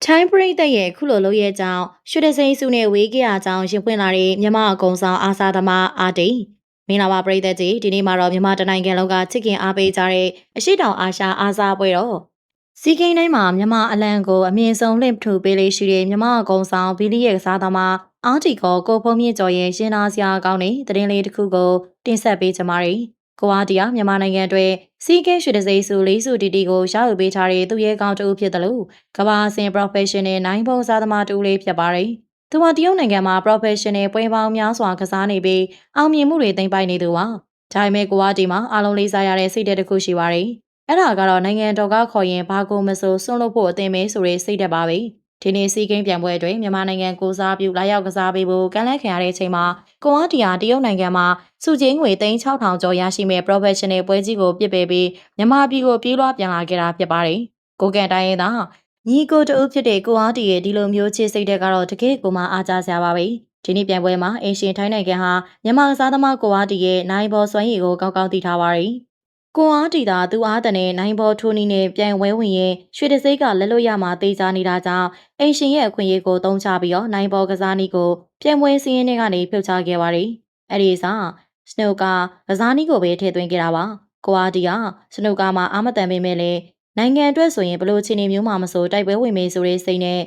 ထိုင်းပရိသတ်ရဲ့ခုလိုလုပ်ရဲ့ကြောင့်ရွှေတစိမ့်စုနဲ့ဝေးကြရကြောင်းရင်ပွင့်လာတဲ့မြမအကုံဆောင်အာစာသမားအာတိမင်္ဂလာပါပရိသတ်ကြီးဒီနေ့မှာတော့မြမတနိုင်ငံလုံးကချစ်ခင်အားပေးကြတဲ့အရှိတောင်အာရှအာစာပွဲတော့စီးကိန်းတိုင်းမှာမြမအလံကိုအမြင့်ဆုံးလင့်ထူပေးလေးရှိတဲ့မြမအကုံဆောင်ဘီလီရဲ့ကစားသမားအာတီကိုဖုံးမြင့်ကျော်ရဲ့ရှင်နာစရာကောင်းတဲ့သတင်းလေးတစ်ခုကိုတင်ဆက်ပေးကြပါမယ်ကိုအားတီယာမြန်မာနိုင်ငံအတွက်စီးကဲရွှေတစိမ့်စုလေးစုတီတီကိုရယူပေးထားတဲ့သူရဲကောင်းတူဖြစ်တယ်လို့ကဘာအဆင် professional နိုင်ဘုံစားသမားတူလေးဖြစ်ပါတယ်။သူဟာတရုတ်နိုင်ငံမှာ professional ပွဲပေါင်းများစွာကစားနေပြီးအောင်မြင်မှုတွေသိမ်းပိုက်နေသူပါ။ဒါပေမဲ့ကိုအားတီမှာအားလုံးလေးစားရတဲ့စိတ်ဓာတ်တစ်ခုရှိပါတယ်။အဲ့ဒါကတော့နိုင်ငံတော်ကခေါ်ရင်ဘာကိုမဆိုစွန့်လွတ်ဖို့အသင့်ပဲဆိုတဲ့စိတ်ဓာတ်ပါပဲ။ဒီနေ့စီးကိန်းပြိုင်ပွဲအတွင်းမြန်မာနိုင်ငံကိုစားပြုလာရောက်ကစားပေးဖို့ကမ်းလှမ်းခံရတဲ့အချိန်မှာကိုအားတီယာတရုတ်နိုင်ငံမှာစုချင်းငွေ3,600ကျော်ရရှိမဲ့ professional ပွဲကြီးကိုပြစ်ပယ်ပြီးမြန်မာပြည်ကိုပြေးလွှားပြန်လာခဲ့တာဖြစ်ပါတယ်။ကိုကန်တိုင်းရင်းသားညီကိုတူဖြစ်တဲ့ကိုအားတီရဲ့ဒီလိုမျိုးချစ်စိတ်တဲ့ကတော့တကယ်ကိုမှအားကြစရာပါပဲ။ဒီနေ့ပြိုင်ပွဲမှာအင်ရှင်ထိုင်းနိုင်ငံဟာမြန်မာကစားသမားကိုအားတီရဲ့နိုင်ဘော်စွမ်းရည်ကိုကောင်းကောင်းသိထားပါတယ်။ကိုအားတီသာသူအားတနဲ့နိုင်ဘော်ထိုးနီနဲ့ပြိုင်ဝဲဝင်ရင်ရွှေတစိမ့်ကလက်လွတ်ရမှာတေးကြနေတာကြောင့်အင်ရှင်ရဲ့အခွင့်အရေးကိုတုံးချပြီးတော့နိုင်ဘော်ကစားနည်းကိုပြိုင်ပွဲစည်းရင်းတွေကနေဖြုတ်ချခဲ့ပါတယ်။အဲ့ဒီစားစနိုကာကစားနည်းကိုပဲထည့်သွင်းခဲ့တာပါ။ကိုအားတီကစနိုကာမှာအာမတန်ပေမဲ့လည်းနိုင်ငံအတွက်ဆိုရင်ဘလို့ချင်းနေမျိုးမှမဆိုတိုက်ပွဲဝင်မေးဆိုတဲ့စိတ်နဲ့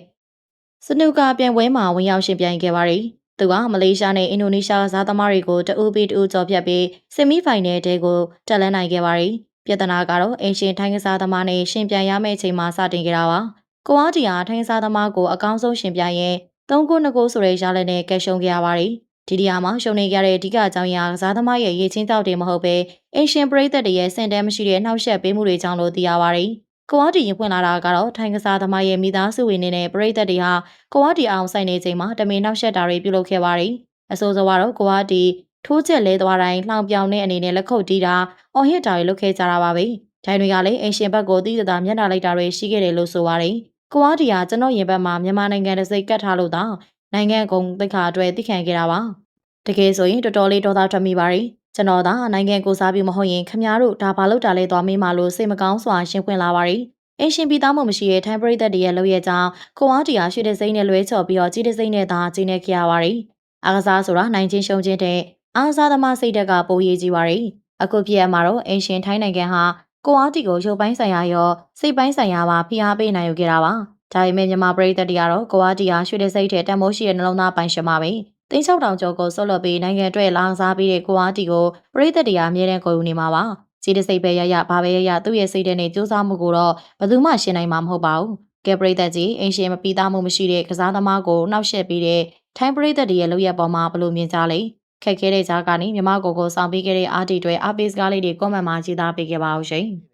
စနူကာပြိုင်ပွဲမှာဝင်ရောက်ရှင်ပြိုင်ခဲ့ပါတယ်။သူကမလေးရှားနဲ့အင်ဒိုနီးရှားကစားသမားတွေကိုတအူးပြီးတအူးကျော်ဖြတ်ပြီးဆင်မီဖိုင်နယ်တဲကိုတက်လှမ်းနိုင်ခဲ့ပါတယ်။ပြဿနာကတော့အင်ရှင်ထိုင်းကစားသမားနဲ့ရှင်ပြိုင်ရမယ့်အချိန်မှာစတင်ခဲ့တာပါ။ကိုအားတီဟာထိုင်းကစားသမားကိုအကောင်းဆုံးရှင်ပြိုင်ရင်3-2ဆိုတဲ့ရလဒ်နဲ့ကဲရှုံးခဲ့ရပါတယ်။ဒီနေရာမှာရှုံးနေကြတဲ့အဓိကအကြောင်းအရာကစားသမားရဲ့ရည်ချင်းတောက်တယ်မဟုတ်ပဲအင်ရှင်ပရိသတ်တွေရဲ့စင်တန်းမရှိတဲ့နှောက်ယှက်ပေးမှုတွေကြောင့်လို့သိရပါတယ်။ကိုအားတီရင်ဖွင့်လာတာကတော့ထိုင်းကစားသမားရဲ့မိသားစုဝင်တွေနဲ့ပရိသတ်တွေဟာကိုအားတီအောင်ဆိုင်နေချိန်မှာတမင်နှောက်ယှက်တာတွေပြုလုပ်ခဲ့ပါတယ်။အဆိုးဆုံးကတော့ကိုအားတီထိုးချက်လဲသွားတိုင်းလှောင်ပြောင်တဲ့အနေနဲ့လက်ခုပ်တီးတာအော်ဟစ်တာတွေလုပ်ခဲ့ကြတာပါပဲ။ဒိုင်တွေကလည်းအင်ရှင်ဘက်ကိုတိတိကျကျမျက်နှာလိုက်တာတွေရှိခဲ့တယ်လို့ဆိုပါတယ်။ကိုအားတီဟာကျွန်တော်ရင်ဘက်မှာမြန်မာနိုင်ငံတစ်စိတ်ကတ်ထားလို့သာနိုင်ငံကုန်သိက္ခာအတွက်သိခံခဲ့တာပါ။တကယ်ဆိုရင်တော်တော်လေးဒေါသထွက်မိပါတယ်။ကျွန်တော်သာနိုင်ငံကိုစားပြီးမဟုတ်ရင်ခမတို့ဒါဘာလို့တာလဲသွားမေးမှလို့စိတ်မကောင်းစွာရှင်းဖွင့်လာပါတယ်။အင်ရှင်ပြည်သားမှုမရှိတဲ့ထိုင်းပရိသတ်တွေရဲ့လုပ်ရကြောင်းကိုအားတီဟာရွှေတစိမ့်နဲ့လွဲချော်ပြီးတော့ကြီးတစိမ့်နဲ့သာကြီးနေခဲ့ရပါတယ်။အားကစားဆိုတာနိုင်ချင်းရှုံးချင်းတဲ့အားစားသမားစိတ်ဓာတ်ကပိုရေးကြီးပါတယ်။အခုဖြစ်ရမှာတော့အင်ရှင်ထိုင်းနိုင်ငံဟာကိုအားတီကိုရုပ်ပိုင်းဆိုင်ရာရောစိတ်ပိုင်းဆိုင်ရာပါဖိအားပေးနိုင်ယူခဲ့တာပါ။ဒါပေမဲ့မြန်မာပရိသတ်တွေကတော့ကိုအားတီဟာရွှေတစိမ့်တဲ့တန်မိုးရှိတဲ့နှလုံးသားပိုင်ရှင်ပါပဲ။6,000ကျော်ကိုဆွတ်လွတ်ပြီးနိုင်ငံအတွက်လောင်စားပြီးတဲ့ကိုအားတီကိုပရိသတ်တွေကအမြဲတမ်းကိုယ်ယူနေမှာပါ။ကြီးတစိမ့်ပဲရဘာပဲရသူ့ရဲ့စိတ်ထဲနဲ့စူးစမ်းမှုကိုတော့ဘယ်သူမှရှင်းနိုင်မှာမဟုတ်ပါဘူး။ကဲပရိသတ်ကြီးအင်ရှင်မပီသားမှုမရှိတဲ့ကစားသမားကိုနှောက်ယှက်ပြီးတဲ့ထိုင်းပရိသတ်တွေရဲ့လုပ်ရက်ပေါ်မှာဘလို့မြင်ကြလဲခက်ခဲတဲ့ကြားကနေမြမကိုဆောင်ပေးခဲ့တဲ့အားတီတွေအားပေးစကားလေးတွေကွန်မန့်မှာရေးသားပေးခဲ့ပါဦးရှင်။